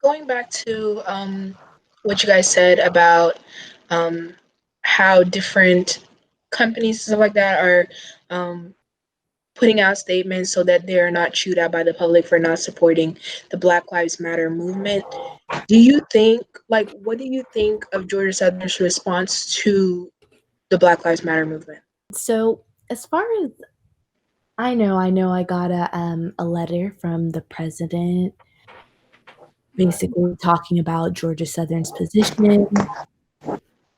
going back to what you guys said about um, how different companies and stuff like that are um, putting out statements so that they're not chewed out by the public for not supporting the Black Lives Matter movement. Do you think, like, what do you think of Georgia Southern's response to the Black Lives Matter movement? So as far as I know I got a letter from the president basically talking about Georgia Southern's position,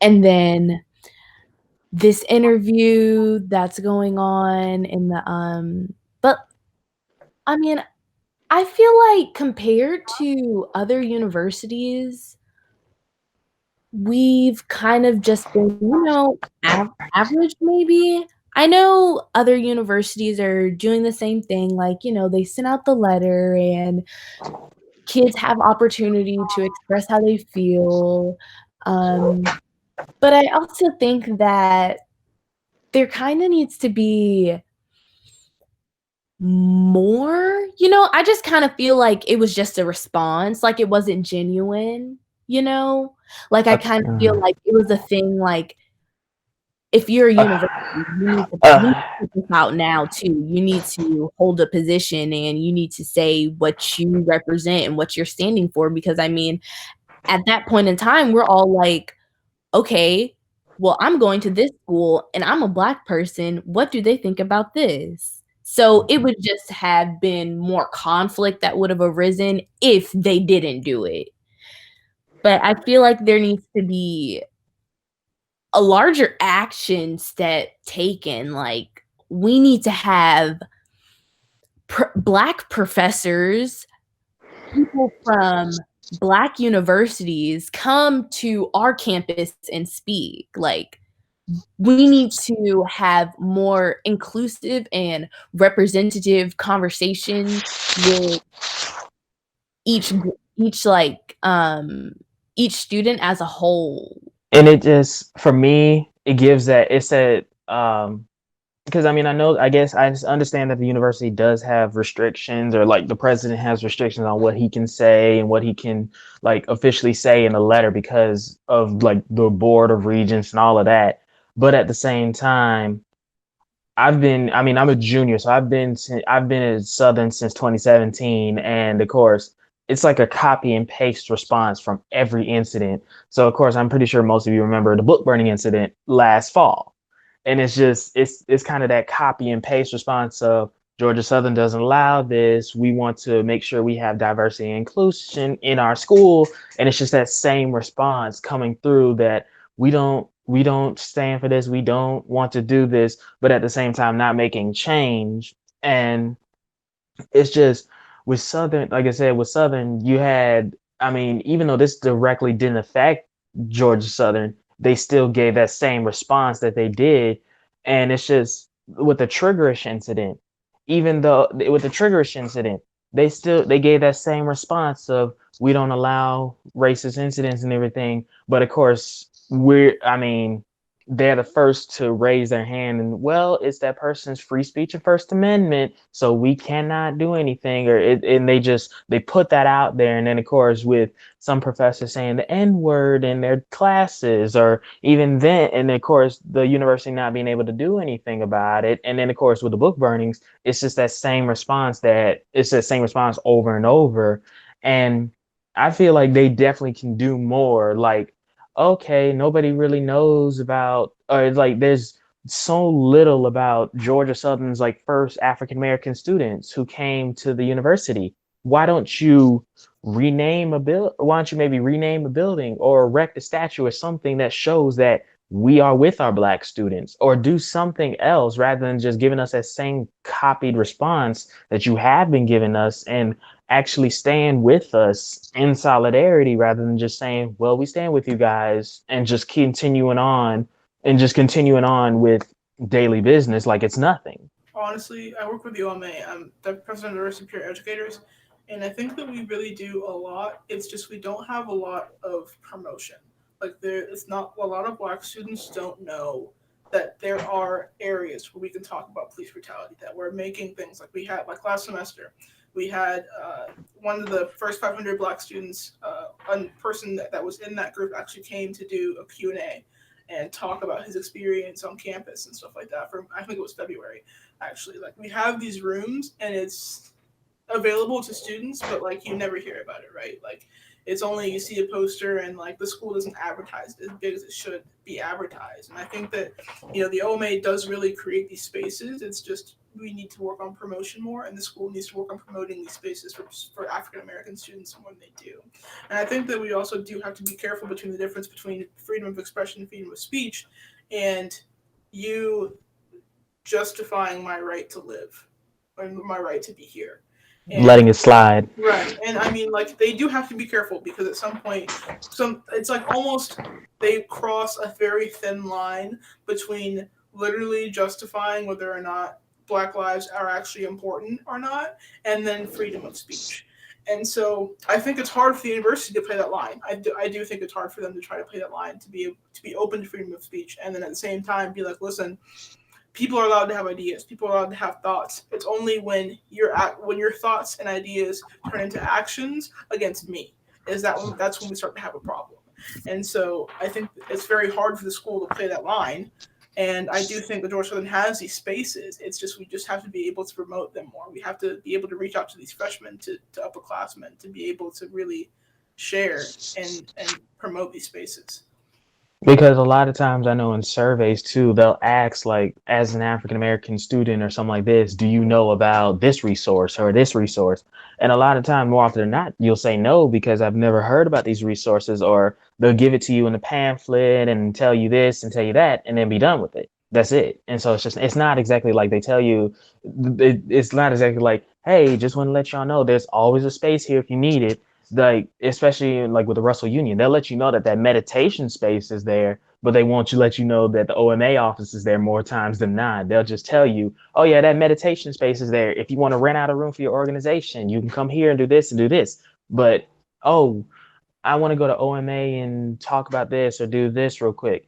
and then this interview that's going on in the but I mean, I feel like compared to other universities, we've kind of just been, average maybe. I know other universities are doing the same thing, like, they sent out the letter and kids have opportunity to express how they feel. But I also think that there kinda needs to be more, I just kinda feel like it was just a response, like it wasn't genuine, you know? Like, I kinda feel like it was a thing, like, if you're a university, you need to put this out now too. You need to hold a position and you need to say what you represent and what you're standing for because, I mean, at that point in time, we're all like, "Okay, well, I'm going to this school and I'm a Black person. What do they think about this?" So, it would just have been more conflict that would have arisen if they didn't do it. But I feel like there needs to be a larger action step taken, like, we need to have Black professors, people from Black universities come to our campus and speak, like, we need to have more inclusive and representative conversations with each gr each student as a whole. And it just, for me, it gives that, it said, because I mean, I guess I just understand that the university does have restrictions, or like the president has restrictions on what he can say and what he can like officially say in a letter because of like the board of regents and all of that. But at the same time, I mean, I'm a junior, so I've been at Southern since 2017, and of course, it's like a copy and paste response from every incident. So of course, I'm pretty sure most of you remember the book burning incident last fall, and it's just it's kind of that copy and paste response of Georgia Southern doesn't allow this. We want to make sure we have diversity and inclusion in our school, and it's just that same response coming through that we don't stand for this. We don't want to do this, but at the same time, not making change. And it's just with Southern, like I said, with Southern, you had, I mean, even though this directly didn't affect Georgia Southern, they still gave that same response that they did. And it's just with the triggerish incident, even though with the triggerish incident, they gave that same response of we don't allow racist incidents and everything. But of course, I mean, they're the first to raise their hand and, well, it's that person's free speech and First Amendment, so we cannot do anything. And they put that out there, and then of course with some professors saying the N word in their classes, or even then, and of course the university not being able to do anything about it. And then of course with the book burnings, it's the same response over and over. And I feel like they definitely can do more. Like, okay, nobody really knows about, or like there's so little about Georgia Southern's like first African American students who came to the university. Why don't you why don't you maybe rename a building or erect a statue or something that shows that we are with our black students, or do something else rather than just giving us that same copied response that you have been giving us, and actually stand with us in solidarity rather than just saying, well, we stand with you guys, and just continuing on with daily business like it's nothing. Honestly, I work with the OMA. I'm the president of the Superior Educators, and I think that we really do a lot. It's just we don't have a lot of promotion. Like it's not a lot of Black students don't know that there are areas where we can talk about police brutality. That we're making things like we had like last semester. We had one of the first 500 Black students, a person that was in that group actually came to do a Q&A and talk about his experience on campus and stuff like that. From I think it was February, actually. Like we have these rooms and it's available to students, but like you never hear about it, right? Like it's only you see a poster and like the school doesn't advertise it as big as it should be advertised. And I think that the OMA does really create these spaces. It's just we need to work on promotion more, and the school needs to work on promoting these spaces for African American students and when they do. And I think that we also do have to be careful between the difference between freedom of expression and freedom of speech, and you justifying my right to live or my right to be here. And letting it slide. right. And I mean, like, they do have to be careful because at some point, it's like almost they cross a very thin line between literally justifying whether or not Black lives are actually important or not, and then freedom of speech. And so I think it's hard for the university to play that line. I do think it's hard for them to try to play that line to be open to freedom of speech, and then at the same time be like, listen, people are allowed to have ideas. People are allowed to have thoughts. It's only when your thoughts and ideas turn into actions against me that's when we start to have a problem. And so I think it's very hard for the school to play that line. And I do think that Georgia Southern has these spaces. It's just we just have to be able to promote them more. We have to be able to reach out to these freshmen, to upperclassmen, to be able to really share and promote these spaces. Because a lot of times I know in surveys too, they'll ask like, as an African American student or something like this, do you know about this resource or this resource? And a lot of time, more often than not, you'll say no because I've never heard about these resources, or they'll give it to you in a pamphlet and tell you this and tell you that, and then be done with it. That's it. And so it's not exactly like they tell you. It's not exactly like, hey, just want to let y'all know there's always a space here if you need it, like especially like with the Russell Union, they'll let you know that meditation space is there, but they won't let you know that the OMA office is there more times than not. They'll just tell you, oh yeah, that meditation space is there. If you want to rent out a room for your organization, you can come here and do this and do this. But oh, I want to go to OMA and talk about this or do this real quick.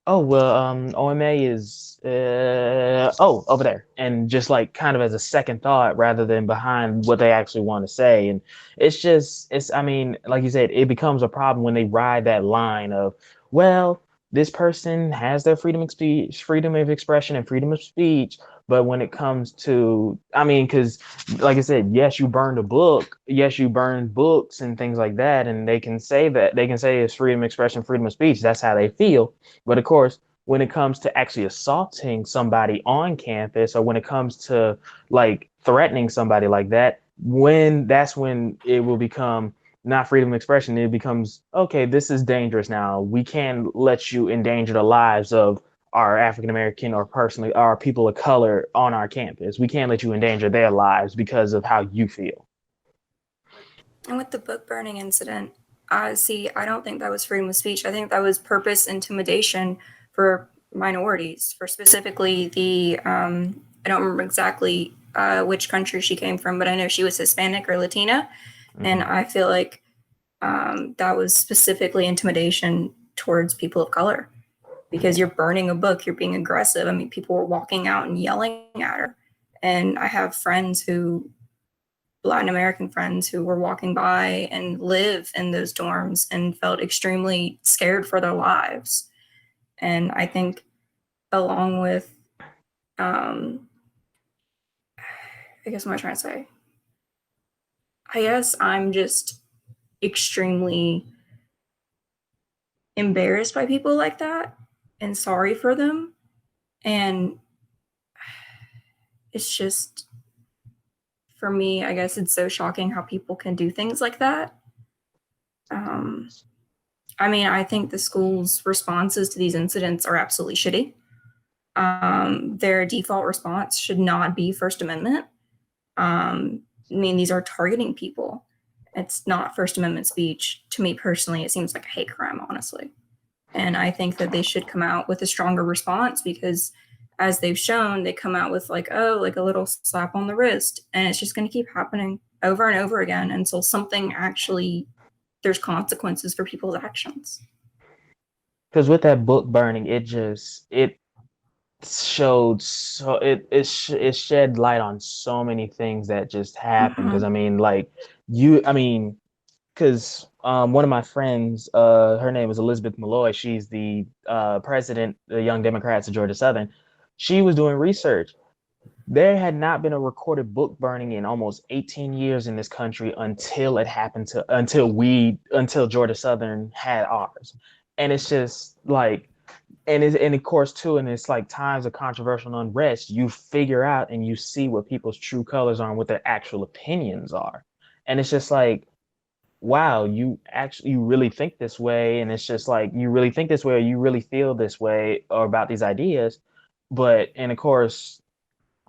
Oh well, OMA is over there, and just like kind of as a second thought rather than behind what they actually want to say. And it's I mean, like you said, it becomes a problem when they ride that line of, well, this person has their freedom of speech, freedom of expression, and freedom of speech, but when it comes to, I mean, because like I said, yes, you burned a book, yes, you burned books and things like that, and they can say it's freedom of expression, freedom of speech. That's how they feel. But of course, when it comes to actually assaulting somebody on campus, or when it comes to like threatening somebody like that, that's when it will become not freedom of expression. It becomes, okay, this is dangerous now. We can't let you endanger the lives of our African American or personally our people of color on our campus. We can't let you endanger their lives because of how you feel. And with the book burning incident, I don't think that was freedom of speech. I think that was purpose intimidation for minorities, for specifically I don't remember exactly which country she came from, but I know she was Hispanic or Latina. Mm-hmm. And I feel like that was specifically intimidation towards people of color, because you're burning a book, you're being aggressive. I mean, people were walking out and yelling at her. And I have Latin American friends who were walking by and live in those dorms and felt extremely scared for their lives. And I think along with, I guess what am I trying to say? I guess I'm just extremely embarrassed by people like that and sorry for them. And it's just, for me, I guess it's so shocking how people can do things like that. I mean, I think the school's responses to these incidents are absolutely shitty. Their default response should not be First Amendment. I mean, these are targeting people. It's not First Amendment speech. To me personally, it seems like a hate crime, honestly. And I think that they should come out with a stronger response, because as they've shown, they come out with like a little slap on the wrist, and it's just going to keep happening over and over again until something actually, there's consequences for people's actions. Because with that book burning, showed so it shed light on so many things that just happened. Because I mean, like because one of my friends, her name is Elizabeth Malloy. She's the president, the Young Democrats of Georgia Southern. She was doing research. There had not been a recorded book burning in almost 18 years in this country until it happened to until Georgia Southern had ours. And it's just like and of course too, and it's like times of controversial unrest, you figure out and you see what people's true colors are and what their actual opinions are. And it's just like, wow, you really think this way, and it's just like you really think this way or you really feel this way or about these ideas. But and of course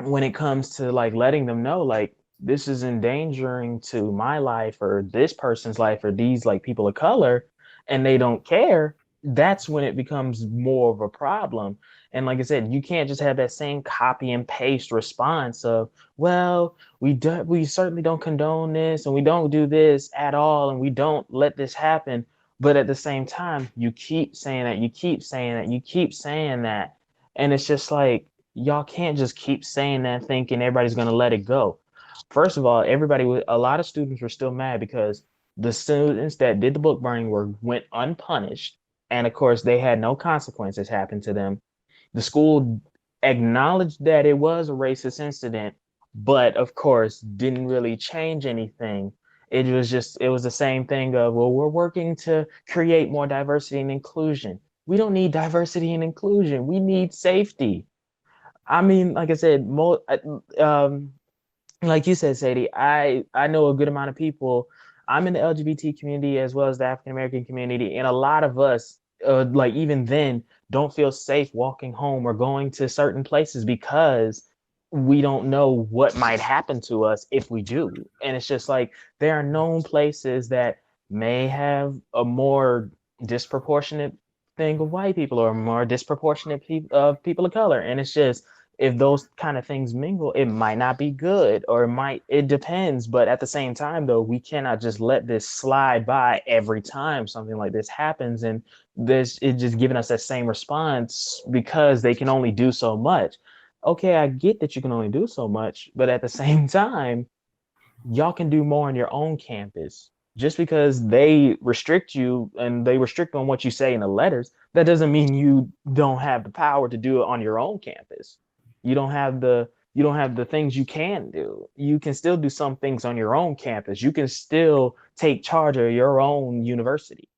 when it comes to like letting them know like this is endangering to my life or this person's life or these like people of color and they don't care, that's when it becomes more of a problem. And like I said, you can't just have that same copy and paste response of, well, we certainly don't condone this and we don't do this at all and we don't let this happen, but at the same time you keep saying that, you keep saying that, you keep saying that, and it's just like y'all can't just keep saying that thinking everybody's going to let it go. First of all, a lot of students were still mad because the students that did the book burning went unpunished, and of course they had no consequences happen to them. The school acknowledged that it was a racist incident, but of course didn't really change anything. It was the same thing of, well, we're working to create more diversity and inclusion. We don't need diversity and inclusion. We need safety. I mean, like I said, like you said, Sadie, I know a good amount of people. I'm in the LGBT community as well as the African American community, and a lot of us, like even then, don't feel safe walking home or going to certain places because we don't know what might happen to us if we do. And it's just like there are known places that may have a more disproportionate thing of white people or more disproportionate of people of color, and it's just if those kind of things mingle, it might not be good or it depends. But at the same time, though, we cannot just let this slide by every time something like this happens. And this is just giving us that same response because they can only do so much. Okay, I get that you can only do so much, but at the same time, y'all can do more on your own campus. Just because they restrict you and they restrict on what you say in the letters, that doesn't mean you don't have the power to do it on your own campus. You don't have the things you can do. You can still do some things on your own campus. You can still take charge of your own university.